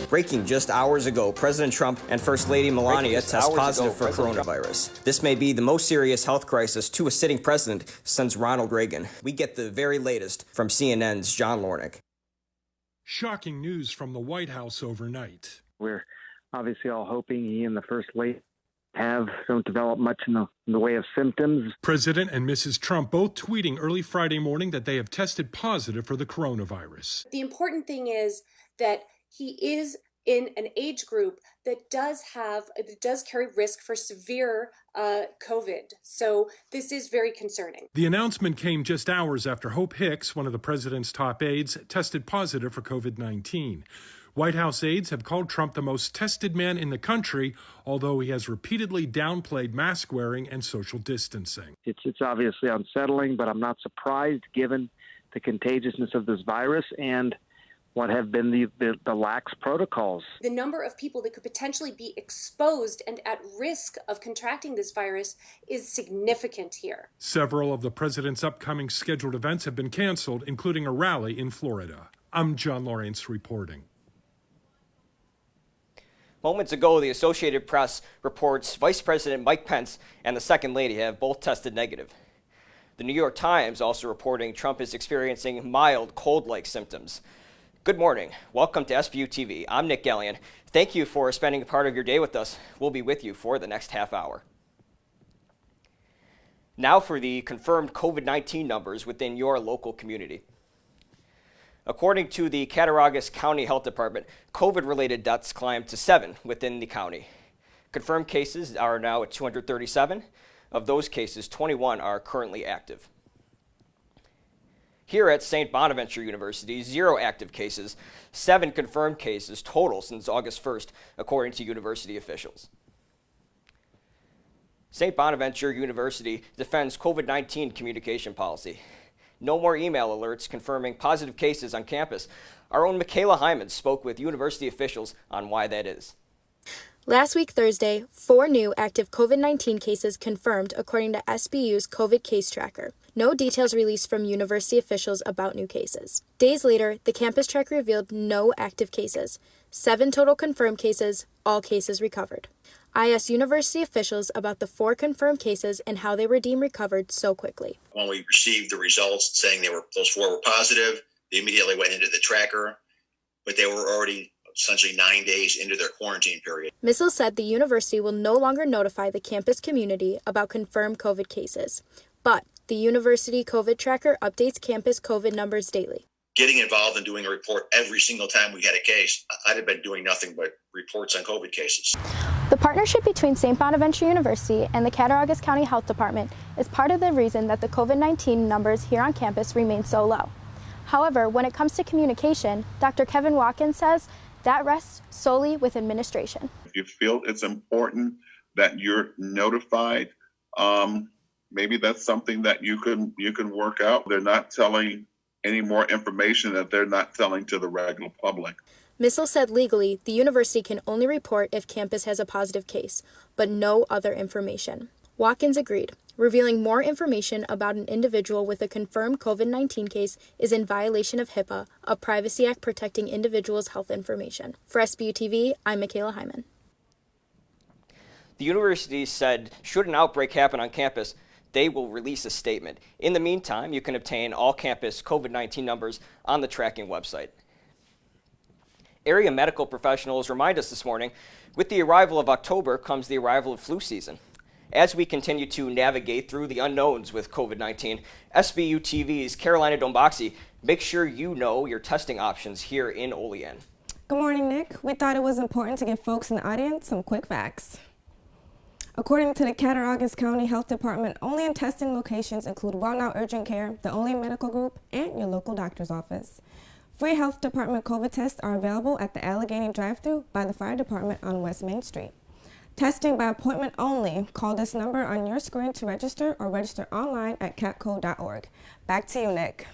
Breaking just hours ago, President Trump and First Lady Melania test positive for coronavirus. This may be the most serious health crisis to a sitting president since Ronald Reagan. We get the very latest from CNN's John Lornick. Shocking news from the White House overnight. We're obviously all hoping he and the First Lady don't develop much in the way of symptoms. President and Mrs. Trump both tweeting early Friday morning that they have tested positive for the coronavirus. The important thing is that he is in an age group that does carry risk for severe COVID. So this is very concerning. The announcement came just hours after Hope Hicks, one of the president's top aides, tested positive for COVID-19. White House aides have called Trump the most tested man in the country, although he has repeatedly downplayed mask wearing and social distancing. It's obviously unsettling, but I'm not surprised given the contagiousness of this virus and what have been the lax protocols. The number of people that could potentially be exposed and at risk of contracting this virus is significant here. Several of the president's upcoming scheduled events have been canceled, including a rally in Florida. I'm John Lawrence reporting. Moments ago, the Associated Press reports Vice President Mike Pence and the Second Lady have both tested negative. The New York Times also reporting Trump is experiencing mild cold-like symptoms. Good morning. Welcome to SBU-TV. I'm Nick Gallion. Thank you for spending a part of your day with us. We'll be with you for the next half hour. Now for the confirmed COVID-19 numbers within your local community. According to the Cattaraugus County Health Department, COVID-related deaths climbed to 7 within the county. Confirmed cases are now at 237. Of those cases, 21 are currently active. Here at St. Bonaventure University, 0 active cases, 7 confirmed cases total since August 1st, according to university officials. St. Bonaventure University defends COVID-19 communication policy. No more email alerts confirming positive cases on campus. Our own Michaela Hyman spoke with university officials on why that is. Last week, Thursday, 4 new active COVID-19 cases confirmed according to SBU's COVID case tracker. No details released from university officials about new cases. Days later, the campus tracker revealed no active cases. 7 total confirmed cases, all cases recovered. I asked university officials about the 4 confirmed cases and how they were deemed recovered so quickly. When we received the results saying those 4 were positive, they immediately went into the tracker, but they were already essentially 9 days into their quarantine period. Missel said the university will no longer notify the campus community about confirmed COVID cases, but the university COVID tracker updates campus COVID numbers daily. Getting involved in doing a report every single time we had a case, I'd have been doing nothing but reports on COVID cases. The partnership between St. Bonaventure University and the Cattaraugus County Health Department is part of the reason that the COVID-19 numbers here on campus remain so low. However, when it comes to communication, Dr. Kevin Watkins says that rests solely with administration. If you feel it's important that you're notified, maybe that's something that you can work out. They're not telling any more information that they're not telling to the regular public. Missel said legally, the university can only report if campus has a positive case, but no other information. Watkins agreed. Revealing more information about an individual with a confirmed COVID-19 case is in violation of HIPAA, a Privacy Act protecting individuals' health information. For SBU-TV, I'm Michaela Hyman. The university said should an outbreak happen on campus, they will release a statement. In the meantime, you can obtain all campus COVID-19 numbers on the tracking website. Area medical professionals remind us this morning, with the arrival of October comes the arrival of flu season. As we continue to navigate through the unknowns with COVID-19, SBU-TV's Carolina Domboxy makes sure you know your testing options here in Olean. Good morning, Nick. We thought it was important to give folks in the audience some quick facts. According to the Cattaraugus County Health Department, Olean testing locations include Well Now Urgent Care, the Olean Medical Group, and your local doctor's office. Free health department COVID tests are available at the Allegheny drive-thru by the fire department on West Main Street. Testing by appointment only. Call this number on your screen to register or register online at catco.org. Back to you, Nick.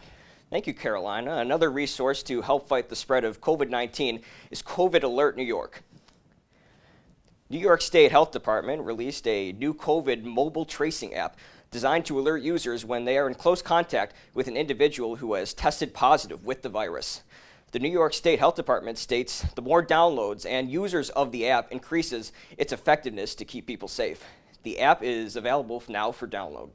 Thank you, Carolina. Another resource to help fight the spread of COVID-19 is COVID Alert New York. New York State Health Department released a new COVID mobile tracing app designed to alert users when they are in close contact with an individual who has tested positive with the virus. The New York State Health Department states the more downloads and users of the app increases its effectiveness to keep people safe. The app is available now for download.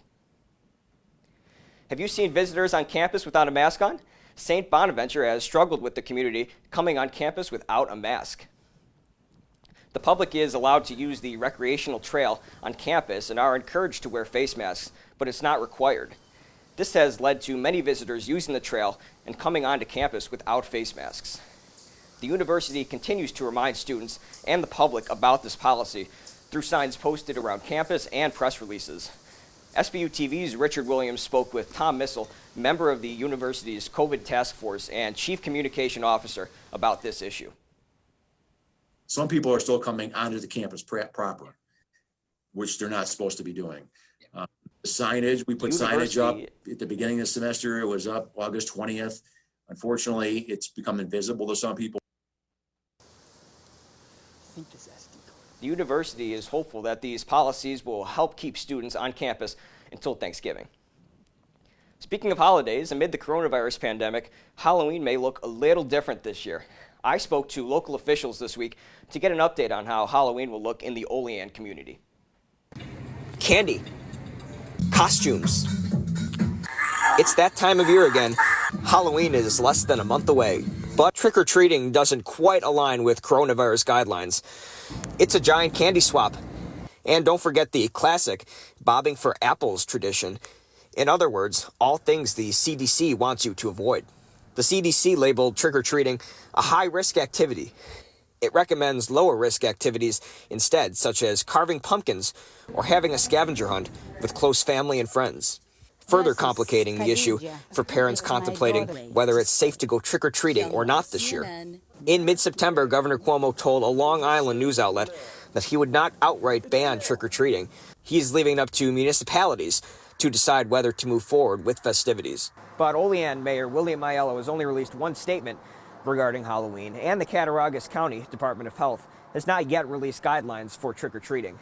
Have you seen visitors on campus without a mask on? St. Bonaventure has struggled with the community coming on campus without a mask. The public is allowed to use the recreational trail on campus and are encouraged to wear face masks, but it's not required. This has led to many visitors using the trail and coming onto campus without face masks. The university continues to remind students and the public about this policy through signs posted around campus and press releases. SBU-TV's Richard Williams spoke with Tom Missel, member of the university's COVID task force and chief communication officer, about this issue. Some people are still coming onto the campus proper, which they're not supposed to be doing. Signage, we put signage up at the beginning of the semester. It was up August 20th. Unfortunately, it's become invisible to some people. The university is hopeful that these policies will help keep students on campus until Thanksgiving. Speaking of holidays, amid the coronavirus pandemic, Halloween may look a little different this year. I spoke to local officials this week to get an update on how Halloween will look in the Olean community. Candy. Costumes. It's that time of year again. Halloween is less than a month away, but trick-or-treating doesn't quite align with coronavirus guidelines. It's a giant candy swap. And don't forget the classic bobbing for apples tradition. In other words, all things the CDC wants you to avoid. The CDC labeled trick-or-treating a high-risk activity. It recommends lower-risk activities instead, such as carving pumpkins or having a scavenger hunt with close family and friends, further complicating the issue for parents contemplating whether it's safe to go trick-or-treating or not this year. In mid-September, Governor Cuomo told a Long Island news outlet that he would not outright ban trick-or-treating. He is leaving it up to municipalities to decide whether to move forward with festivities. But Olean Mayor William Aiello has only released one statement regarding Halloween, and the Cattaraugus County Department of Health has not yet released guidelines for trick-or-treating.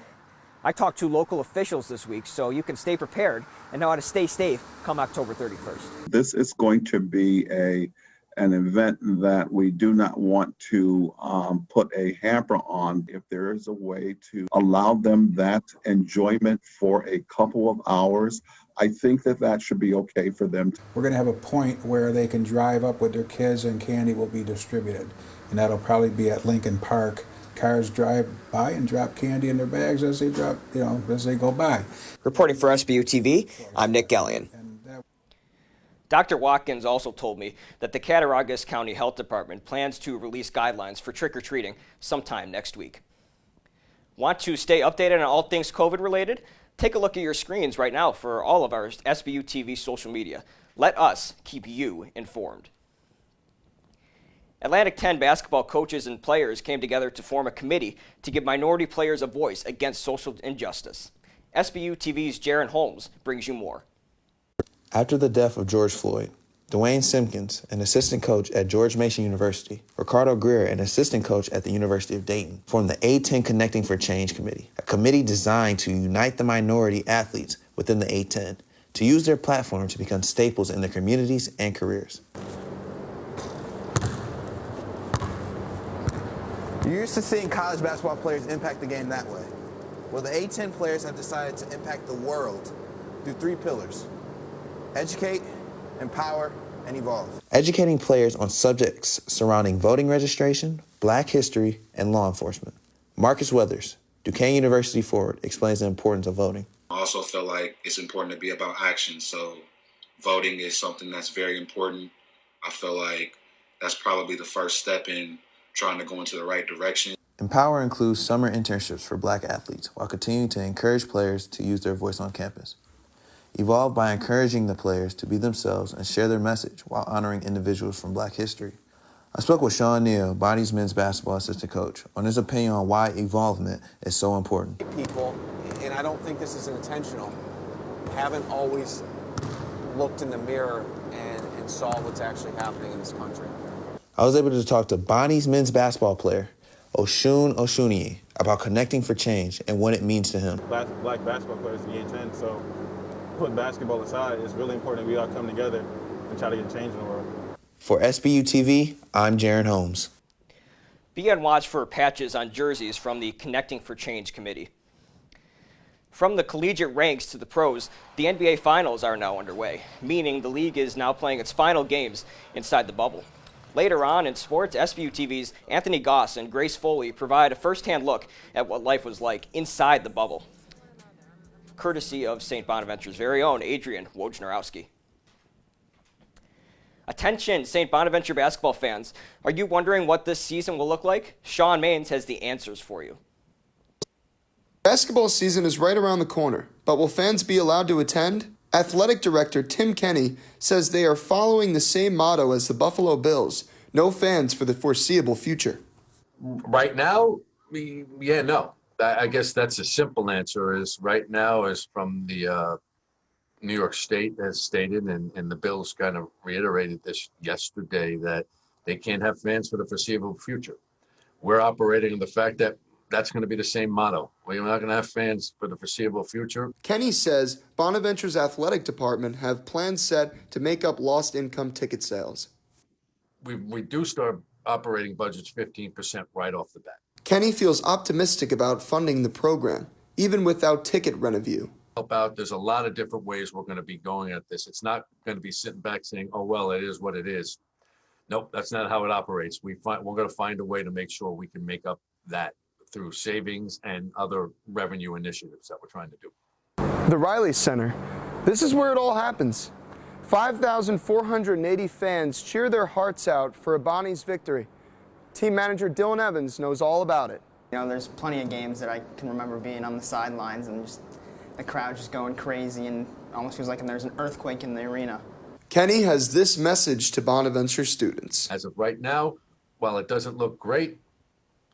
I talked to local officials this week, so you can stay prepared and know how to stay safe come October 31st. This is going to be an event that we do not want to put a hamper on. If there is a way to allow them that enjoyment for a couple of hours, I think that should be okay for them. We're going to have a point where they can drive up with their kids and candy will be distributed. And that'll probably be at Lincoln Park. Cars drive by and drop candy in their bags as they as they go by. Reporting for SBU-TV, I'm Nick Gallion. Dr. Watkins also told me that the Cattaraugus County Health Department plans to release guidelines for trick-or-treating sometime next week. Want to stay updated on all things COVID-related? Take a look at your screens right now for all of our SBU-TV social media. Let us keep you informed. Atlantic 10 basketball coaches and players came together to form a committee to give minority players a voice against social injustice. SBU-TV's Jaron Holmes brings you more. After the death of George Floyd, Dwayne Simpkins, an assistant coach at George Mason University, Ricardo Greer, an assistant coach at the University of Dayton, formed the A-10 Connecting for Change Committee, a committee designed to unite the minority athletes within the A-10 to use their platform to become staples in their communities and careers. You're used to seeing college basketball players impact the game that way. Well, the A-10 players have decided to impact the world through 3 pillars: educate, empower, and evolve. Educating players on subjects surrounding voting registration, Black history, and law enforcement. Marcus Weathers, Duquesne University forward, explains the importance of voting. I also feel like it's important to be about action, so voting is something that's very important. I feel like that's probably the first step in trying to go into the right direction. Empower includes summer internships for Black athletes while continuing to encourage players to use their voice on campus. Evolve by encouraging the players to be themselves and share their message while honoring individuals from Black history. I spoke with Sean Neal, Bonnie's men's basketball assistant coach, on his opinion on why evolvement is so important. People, and I don't think this is intentional, haven't always looked in the mirror and saw what's actually happening in this country. I was able to talk to Bonnie's men's basketball player, Oshun Oshunyi, about connecting for change and what it means to him. Black basketball players in the A-10, so put basketball aside, it's really important that we all come together and try to get change in the world. For SBU-TV, I'm Jaron Holmes. Be on watch for patches on jerseys from the Connecting for Change Committee. From the collegiate ranks to the pros, the NBA Finals are now underway, meaning the league is now playing its final games inside the bubble. Later on in sports, SBU-TV's Anthony Goss and Grace Foley provide a first-hand look at what life was like inside the bubble, courtesy of St. Bonaventure's very own Adrian Wojnarowski. Attention, St. Bonaventure basketball fans. Are you wondering what this season will look like? Sean Maines has the answers for you. Basketball season is right around the corner, but will fans be allowed to attend? Athletic Director Tim Kenny says they are following the same motto as the Buffalo Bills: no fans for the foreseeable future. Right now, no. I guess that's a simple answer. Is right now, is from the New York State has stated, and the Bills kind of reiterated this yesterday, that they can't have fans for the foreseeable future. We're operating on the fact that that's going to be the same motto. We're not going to have fans for the foreseeable future. Kenny says Bonaventure's athletic department have plans set to make up lost income ticket sales. We've reduced our operating budgets 15% right off the bat. Kenny feels optimistic about funding the program, even without ticket rent-a-view. Help out. There's a lot of different ways we're going to be going at this. It's not going to be sitting back saying, oh, well, it is what it is. Nope, that's not how it operates. We're going to find a way to make sure we can make up that through savings and other revenue initiatives that we're trying to do. The Riley Center. This is where it all happens. 5,480 fans cheer their hearts out for Bonnie's victory. Team manager Dylan Evans knows all about it. You know, there's plenty of games that I can remember being on the sidelines and just the crowd just going crazy, and almost feels like there's an earthquake in the arena. Kenny has this message to Bonaventure students. As of right now, while it doesn't look great,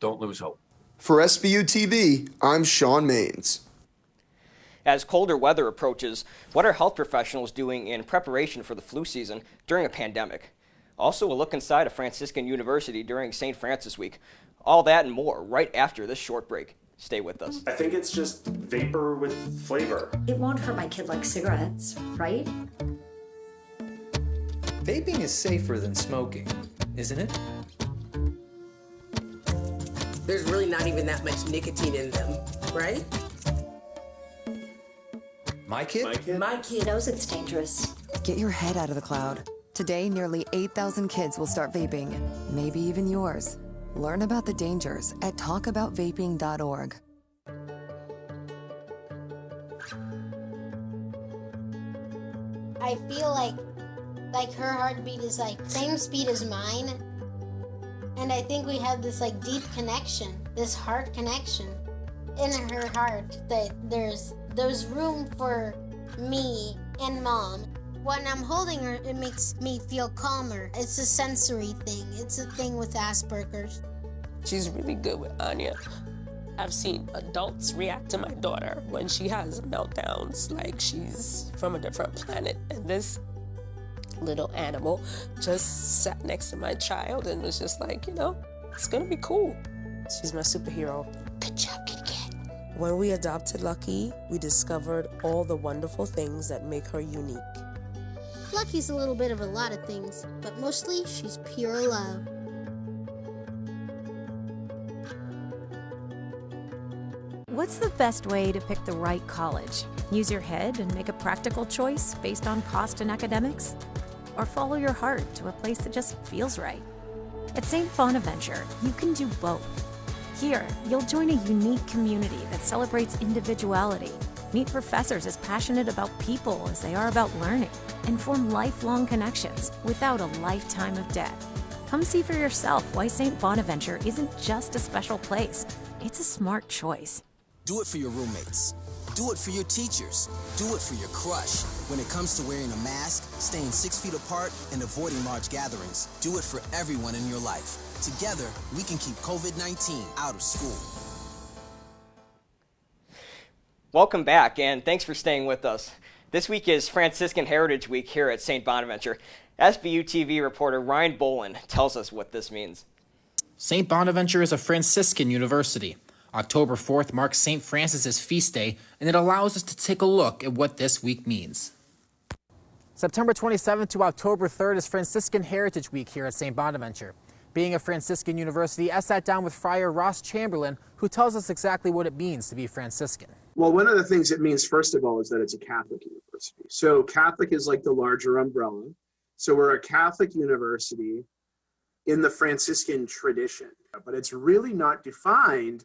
don't lose hope. For SBU-TV, I'm Sean Maines. As colder weather approaches, what are health professionals doing in preparation for the flu season during a pandemic? Also, a look inside a Franciscan University during St. Francis Week. All that and more right after this short break. Stay with us. I think it's just vapor with flavor. It won't hurt my kid like cigarettes, right? Vaping is safer than smoking, isn't it? There's really not even that much nicotine in them, right? My kid? My kid knows it's dangerous. Get your head out of the cloud. Today, nearly 8,000 kids will start vaping, maybe even yours. Learn about the dangers at talkaboutvaping.org. I feel like her heartbeat is like same speed as mine. And I think we have this like deep connection, this heart connection in her heart, that there's room for me and mom. When I'm holding her, it makes me feel calmer. It's a sensory thing. It's a thing with Asperger's. She's really good with Anya. I've seen adults react to my daughter when she has meltdowns like she's from a different planet. And this little animal just sat next to my child and was just like, you know, it's gonna be cool. She's my superhero. Good job, Kit Kat. When we adopted Lucky, we discovered all the wonderful things that make her unique. Lucky's a little bit of a lot of things, but mostly she's pure love. What's the best way to pick the right college? Use your head and make a practical choice based on cost and academics? Or follow your heart to a place that just feels right? At St. Bonaventure, you can do both. Here, you'll join a unique community that celebrates individuality, meet professors as passionate about people as they are about learning, and form lifelong connections without a lifetime of debt. Come see for yourself why St. Bonaventure isn't just a special place, it's a smart choice. Do it for your roommates. Do it for your teachers. Do it for your crush. When it comes to wearing a mask, staying 6 feet apart, and avoiding large gatherings, do it for everyone in your life. Together, we can keep COVID-19 out of school. Welcome back, and thanks for staying with us. This week is Franciscan Heritage Week here at St. Bonaventure. SBU-TV reporter Ryan Bolin tells us what this means. St. Bonaventure is a Franciscan university. October 4th marks St. Francis's feast day, and it allows us to take a look at what this week means. September 27th to October 3rd is Franciscan Heritage Week here at St. Bonaventure. Being a Franciscan university, I sat down with Friar Ross Chamberlain, who tells us exactly what it means to be Franciscan. Well, one of the things it means, first of all, is that it's a Catholic university. So Catholic is like the larger umbrella. So we're a Catholic university in the Franciscan tradition, but it's really not defined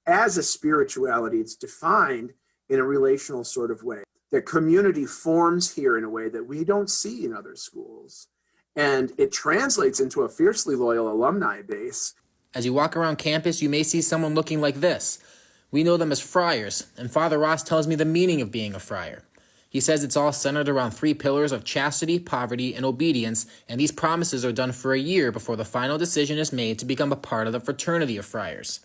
as a spirituality. It's defined in a relational sort of way. The community forms here in a way that we don't see in other schools. And it translates into a fiercely loyal alumni base. As you walk around campus, you may see someone looking like this. We know them as friars, and Father Ross tells me the meaning of being a friar. He says it's all centered around 3 pillars of chastity, poverty, and obedience, and these promises are done for a year before the final decision is made to become a part of the fraternity of friars.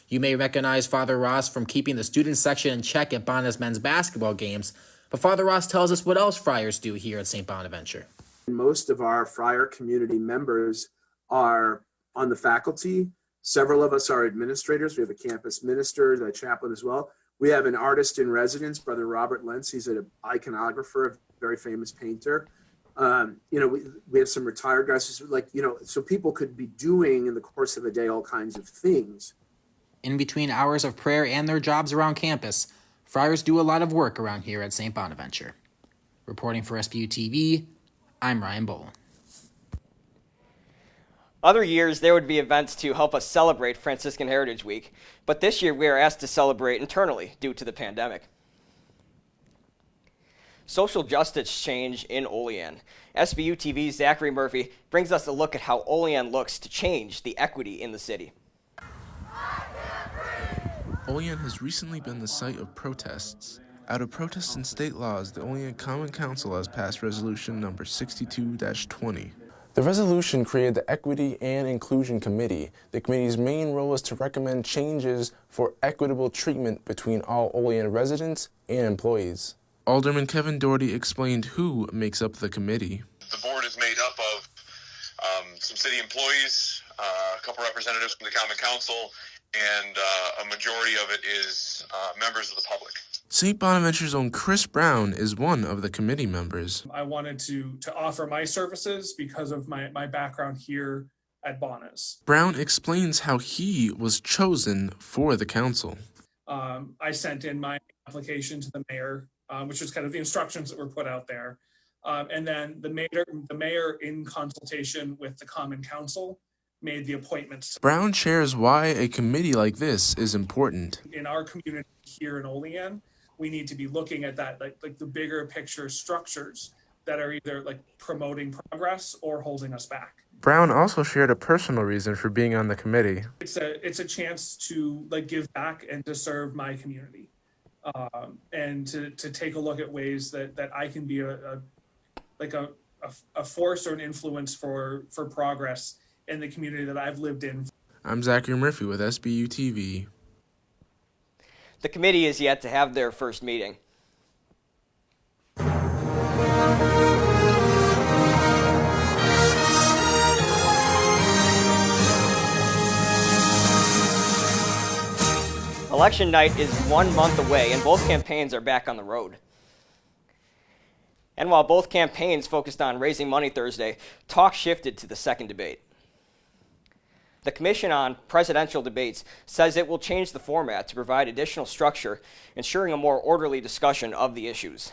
You may recognize Father Ross from keeping the student section in check at Bona's men's basketball games, but Father Ross tells us what else friars do here at St. Bonaventure. Most of our friar community members are on the faculty. Several of us are administrators. We have a campus minister, the chaplain as well. We have an artist in residence, Brother Robert Lentz. He's an iconographer, a very famous painter. We have some retired guys, so people could be doing in the course of a day all kinds of things. In between hours of prayer and their jobs around campus, friars do a lot of work around here at St. Bonaventure. Reporting for SBU-TV, I'm Ryan Boland. Other years, there would be events to help us celebrate Franciscan Heritage Week, but this year we are asked to celebrate internally due to the pandemic. Social justice change in Olean. SBU-TV's Zachary Murphy brings us a look at how Olean looks to change the equity in the city. Olean has recently been the site of protests. Out of protests and state laws, the Olean Common Council has passed Resolution number 62-20. The resolution created the Equity and Inclusion Committee. The committee's main role is to recommend changes for equitable treatment between all Olean residents and employees. Alderman Kevin Doherty explained who makes up the committee. The board is made up of some city employees, a couple representatives from the Common Council, and a majority of it is members of the public. St. Bonaventure's own Chris Brown is one of the committee members. I wanted to offer my services because of my background here at Bona's. Brown explains how he was chosen for the council. I sent in my application to the mayor, which was kind of the instructions that were put out there. And then the mayor, in consultation with the Common Council, made the appointments. Brown shares why a committee like this is important. In our community here in Olean, we need to be looking at that, like the bigger picture structures that are either like promoting progress or holding us back. Brown also shared a personal reason for being on the committee. It's a chance to give back and to serve my community, and to take a look at ways that I can be a force or an influence for progress in the community that I've lived in. I'm Zachary Murphy with SBU-TV. The committee is yet to have their first meeting. Election night is 1 month away, and both campaigns are back on the road. And while both campaigns focused on raising money Thursday, talk shifted to the second debate. The Commission on Presidential Debates says it will change the format to provide additional structure, ensuring a more orderly discussion of the issues.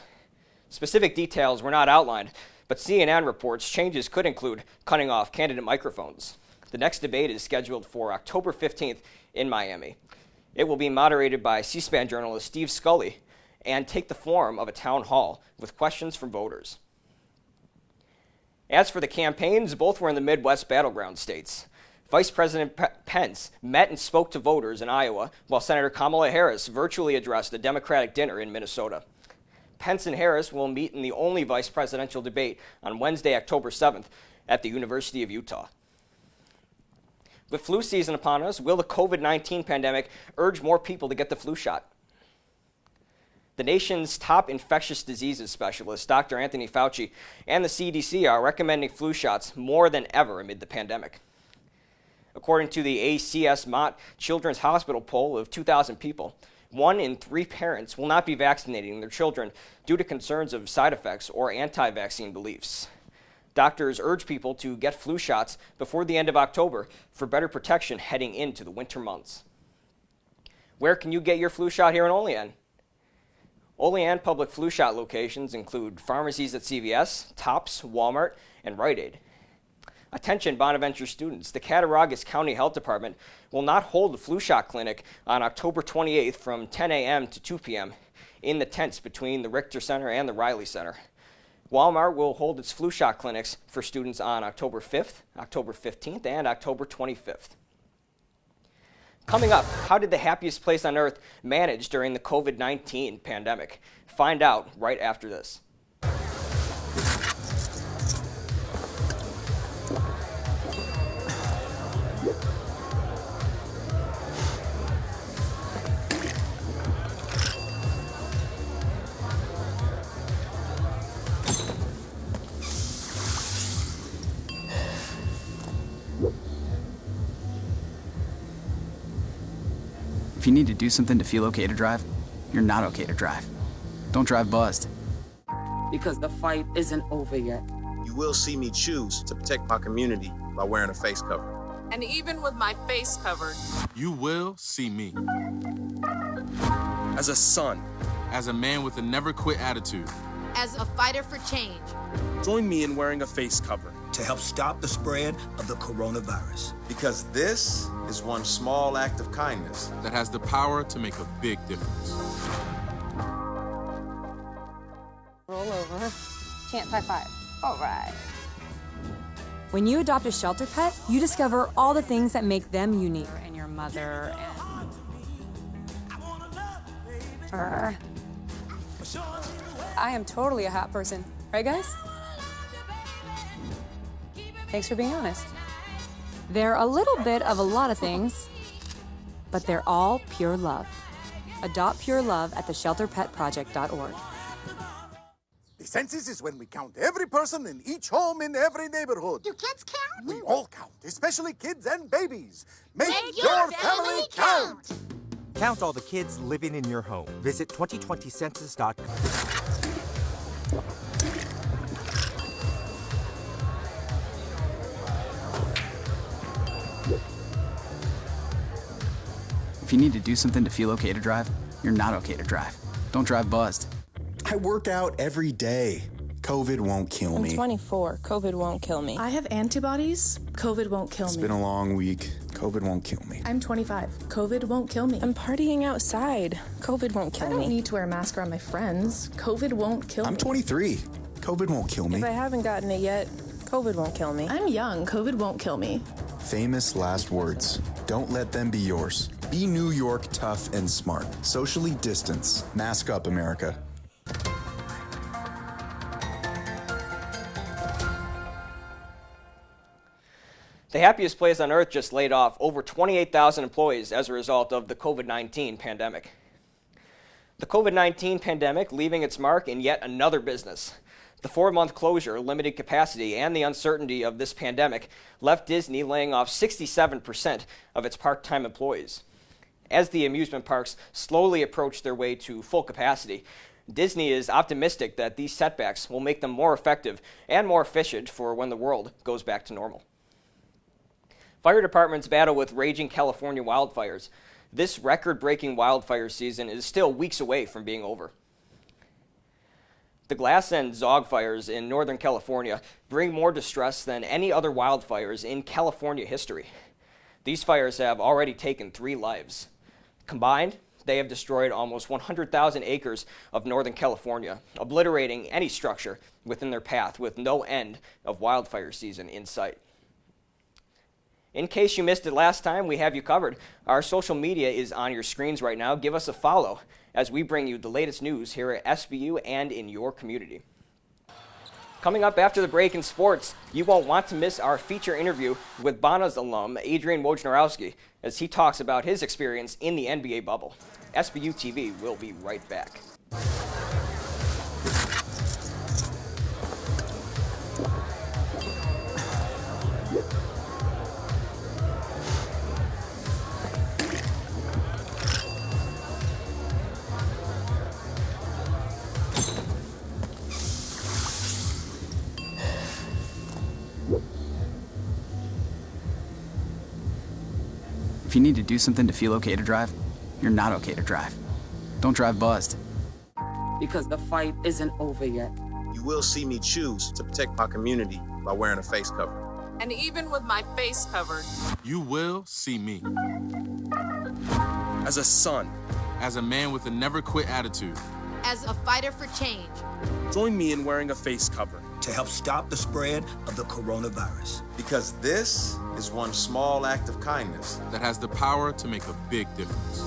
Specific details were not outlined, but CNN reports changes could include cutting off candidate microphones. The next debate is scheduled for October 15th in Miami. It will be moderated by C-SPAN journalist Steve Scully and take the form of a town hall with questions from voters. As for the campaigns, both were in the Midwest battleground states. Vice President Pence met and spoke to voters in Iowa, while Senator Kamala Harris virtually addressed a Democratic dinner in Minnesota. Pence and Harris will meet in the only vice presidential debate on Wednesday, October 7th at the University of Utah. With flu season upon us, will the COVID-19 pandemic urge more people to get the flu shot? The nation's top infectious diseases specialist, Dr. Anthony Fauci, and the CDC are recommending flu shots more than ever amid the pandemic. According to the ACS Mott Children's Hospital poll of 2,000 people, 1 in 3 parents will not be vaccinating their children due to concerns of side effects or anti-vaccine beliefs. Doctors urge people to get flu shots before the end of October for better protection heading into the winter months. Where can you get your flu shot here in Olean? Olean public flu shot locations include pharmacies at CVS, Tops, Walmart, and Rite Aid. Attention Bonaventure students, the Cattaraugus County Health Department will not hold a flu shot clinic on October 28th from 10 a.m. to 2 p.m. in the tents between the Richter Center and the Riley Center. Walmart will hold its flu shot clinics for students on October 5th, October 15th, and October 25th. Coming up, how did the happiest place on earth manage during the COVID-19 pandemic? Find out right after this. If you need to do something to feel okay to drive, you're not okay to drive. Don't drive buzzed. Because the fight isn't over yet. You will see me choose to protect my community by wearing a face cover. And even with my face covered, You will see me. As a son, As a man with a never quit attitude. As a fighter for change. join me in wearing a face cover. To help stop the spread of the coronavirus. Because this is one small act of kindness that has the power to make a big difference. Roll over. Chance high five. All right. When you adopt a shelter pet, you discover all the things that make them unique. And your mother and... I am totally a hat person. Right, guys? Thanks for being honest. They're a little bit of a lot of things, but they're all pure love. Adopt pure love at theshelterpetproject.org. The census is when we count every person in each home in every neighborhood. Do kids count? We all count, especially kids and babies. Make your family count. Count all the kids living in your home. Visit 2020census.gov. If you need to do something to feel okay to drive, you're not okay to drive. Don't drive buzzed. I work out every day. COVID won't kill me. I'm 24. COVID won't kill me. I have antibodies. COVID won't kill me. It's been a long week. COVID won't kill me. I'm 25. COVID won't kill me. I'm partying outside. COVID won't kill me. I don't need to wear a mask around my friends. COVID won't kill me. I'm 23. COVID won't kill me. If I haven't gotten it yet, COVID won't kill me. I'm young. COVID won't kill me. Famous last words. Don't let them be yours. Be New York tough and smart. Socially distance. Mask up, America. The happiest place on earth just laid off over 28,000 employees as a result of the COVID-19 pandemic. The COVID-19 pandemic leaving its mark in yet another business. The 4-month closure, limited capacity, and the uncertainty of this pandemic left Disney laying off 67% of its part-time employees. As the amusement parks slowly approach their way to full capacity, Disney is optimistic that these setbacks will make them more effective and more efficient for when the world goes back to normal. Fire departments battle with raging California wildfires. This record-breaking wildfire season is still weeks away from being over. The Glass and Zog fires in Northern California bring more distress than any other wildfires in California history. These fires have already taken 3 lives. Combined, they have destroyed almost 100,000 acres of Northern California, obliterating any structure within their path with no end of wildfire season in sight. In case you missed it last time, we have you covered. Our social media is on your screens right now. Give us a follow as we bring you the latest news here at SBU and in your community. Coming up after the break in sports, you won't want to miss our feature interview with Bona's alum, Adrian Wojnarowski, as he talks about his experience in the NBA bubble. SBU-TV will be right back. If you need to do something to feel okay to drive, you're not okay to drive. Don't drive buzzed. Because the fight isn't over yet. You will see me choose to protect my community by wearing a face cover. And even with my face covered, You will see me. As a son. As a man with a never quit attitude. As a fighter for change. Join me in wearing a face cover. To help stop the spread of the coronavirus. Because this is one small act of kindness that has the power to make a big difference.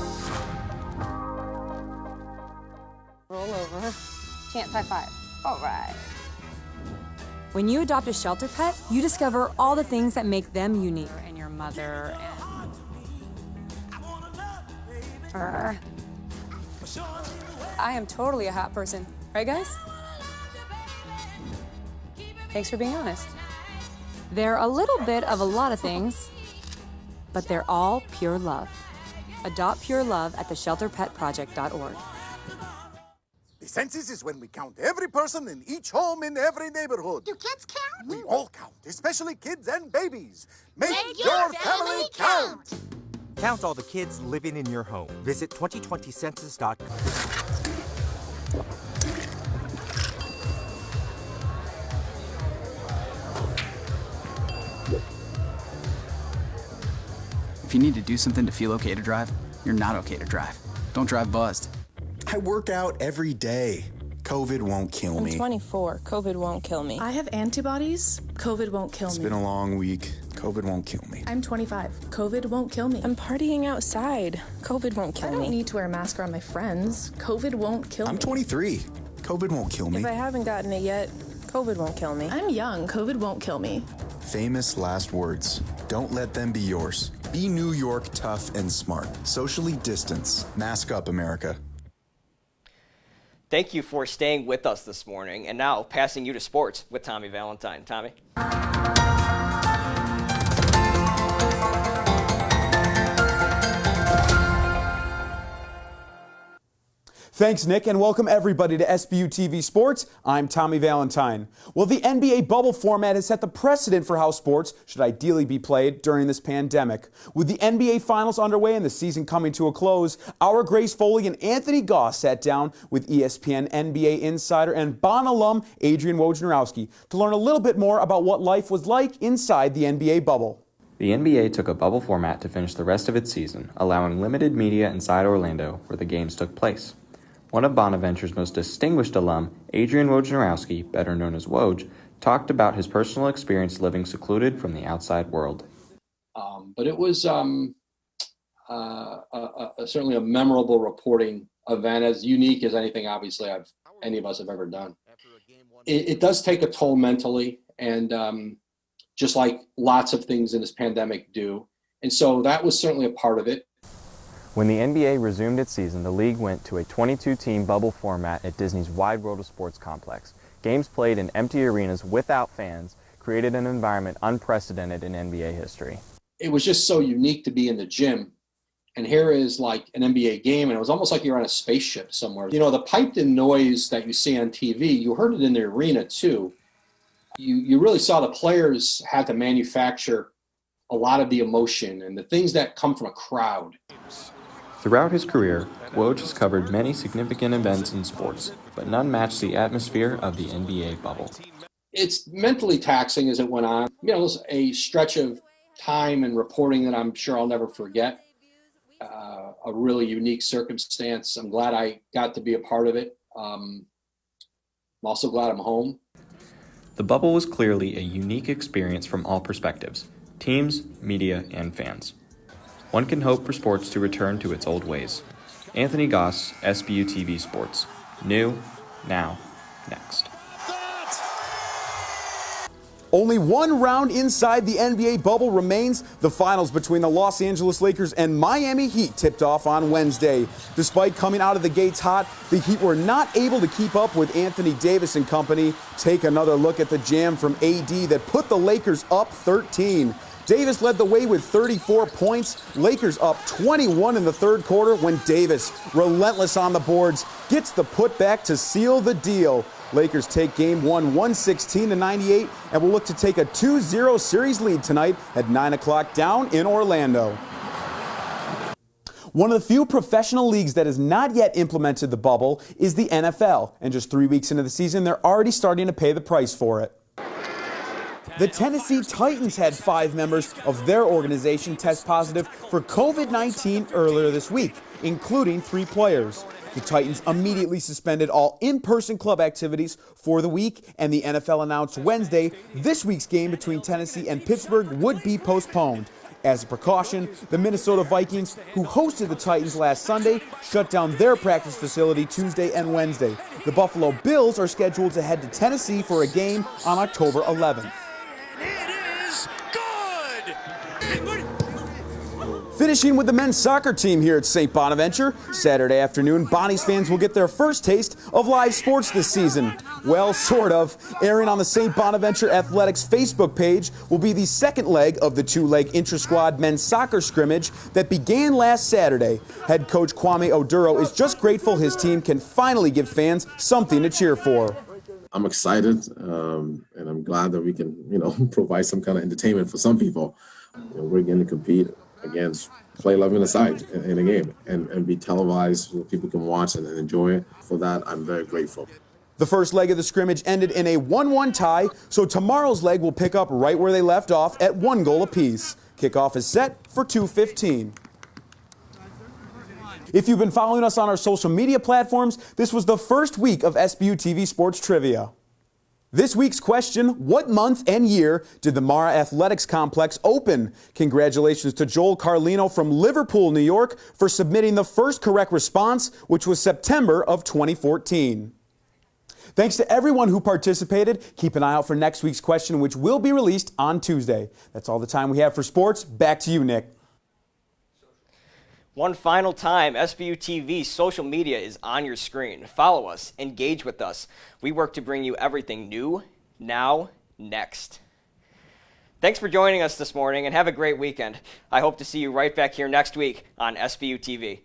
Roll over. Chance high five. All right. When you adopt a shelter pet, you discover all the things that make them unique. And your mother and... I am totally a hot person. Right, guys? Thanks for being honest. They're a little bit of a lot of things, but they're all pure love. Adopt pure love at theshelterpetproject.org. The census is when we count every person in each home in every neighborhood. Do kids count? We all count, especially kids and babies. Make your family count. Count all the kids living in your home. Visit 2020census.gov. If you need to do something to feel okay to drive, you're not okay to drive. Don't drive buzzed. I work out every day. COVID won't kill I'm me. 24. COVID won't kill me. I have antibodies. COVID won't kill It's me. been a long week. COVID won't kill me. I'm 25. COVID won't kill me. I'm partying outside. COVID won't kill me. I don't need to wear a mask around my friends. COVID won't kill me. I'm 23. COVID won't kill me. If I haven't gotten it yet, COVID won't kill me. I'm young. COVID won't kill me. Famous last words. Don't let them be yours. Be New York tough and smart. Socially distance. Mask up, America. Thank you for staying with us this morning. And now, passing you to sports with Tommy Valentine. Tommy? Thanks, Nick, and welcome everybody to SBU-TV Sports. I'm Tommy Valentine. Well, the NBA bubble format has set the precedent for how sports should ideally be played during this pandemic. With the NBA Finals underway and the season coming to a close, our Grace Foley and Anthony Goss sat down with ESPN NBA insider and Bonn alum Adrian Wojnarowski to learn a little bit more about what life was like inside the NBA bubble. The NBA took a bubble format to finish the rest of its season, allowing limited media inside Orlando, where the games took place. One of Bonaventure's most distinguished alum, Adrian Wojnarowski, better known as Woj, talked about his personal experience living secluded from the outside world. But it was certainly a memorable reporting event, as unique as anything, obviously, any of us have ever done. It does take a toll mentally, and just like lots of things in this pandemic do. And so that was certainly a part of it. When the NBA resumed its season, the league went to a 22-team bubble format at Disney's Wide World of Sports complex. Games played in empty arenas without fans created an environment unprecedented in NBA history. It was just so unique to be in the gym. And here is like an NBA game, and it was almost like you're on a spaceship somewhere. You know, the piped-in noise that you see on TV, you heard it in the arena too. You really saw the players had to manufacture a lot of the emotion and the things that come from a crowd. Throughout his career, Woj has covered many significant events in sports, but none matched the atmosphere of the NBA bubble. It's mentally taxing as it went on. You know, it was a stretch of time and reporting that I'm sure I'll never forget. A really unique circumstance. I'm glad I got to be a part of it. I'm also glad I'm home. The bubble was clearly a unique experience from all perspectives: teams, media, and fans. One can hope for sports to return to its old ways. Anthony Goss, SBU-TV Sports. New, now, next. Only one round inside the NBA bubble remains. The finals between the Los Angeles Lakers and Miami Heat tipped off on Wednesday. Despite coming out of the gates hot, the Heat were not able to keep up with Anthony Davis and company. Take another look at the jam from AD that put the Lakers up 13. Davis led the way with 34 points. Lakers up 21 in the third quarter when Davis, relentless on the boards, gets the putback to seal the deal. Lakers take game one 116-98 and will look to take a 2-0 series lead tonight at 9 o'clock down in Orlando. One of the few professional leagues that has not yet implemented the bubble is the NFL, and just 3 weeks into the season, they're already starting to pay the price for it. The Tennessee Titans had 5 members of their organization test positive for COVID-19 earlier this week, including 3 players. The Titans immediately suspended all in-person club activities for the week, and the NFL announced Wednesday this week's game between Tennessee and Pittsburgh would be postponed. As a precaution, the Minnesota Vikings, who hosted the Titans last Sunday, shut down their practice facility Tuesday and Wednesday. The Buffalo Bills are scheduled to head to Tennessee for a game on October 11th. Finishing with the men's soccer team here at St. Bonaventure. Saturday afternoon, Bonnie's fans will get their first taste of live sports this season. Well, sort of. Airing on the St. Bonaventure Athletics Facebook page will be the second leg of the 2-leg intra-squad men's soccer scrimmage that began last Saturday. Head coach Kwame Oduro is just grateful his team can finally give fans something to cheer for. I'm excited, and I'm glad that we can, provide some kind of entertainment for some people. We're going to compete against play 11 aside in a game and be televised so people can watch and enjoy it. For that, I'm very grateful. The first leg of the scrimmage ended in a 1-1 tie, so tomorrow's leg will pick up right where they left off at 1 goal apiece. Kickoff is set for 2:15. If you've been following us on our social media platforms, this was the first week of SBU-TV Sports Trivia. This week's question, what month and year did the Mara Athletics Complex open? Congratulations to Joel Carlino from Liverpool, New York, for submitting the first correct response, which was September of 2014. Thanks to everyone who participated. Keep an eye out for next week's question, which will be released on Tuesday. That's all the time we have for sports. Back to you, Nick. One final time, SBU-TV social media is on your screen. Follow us, engage with us. We work to bring you everything new, now, next. Thanks for joining us this morning, and have a great weekend. I hope to see you right back here next week on SBU-TV.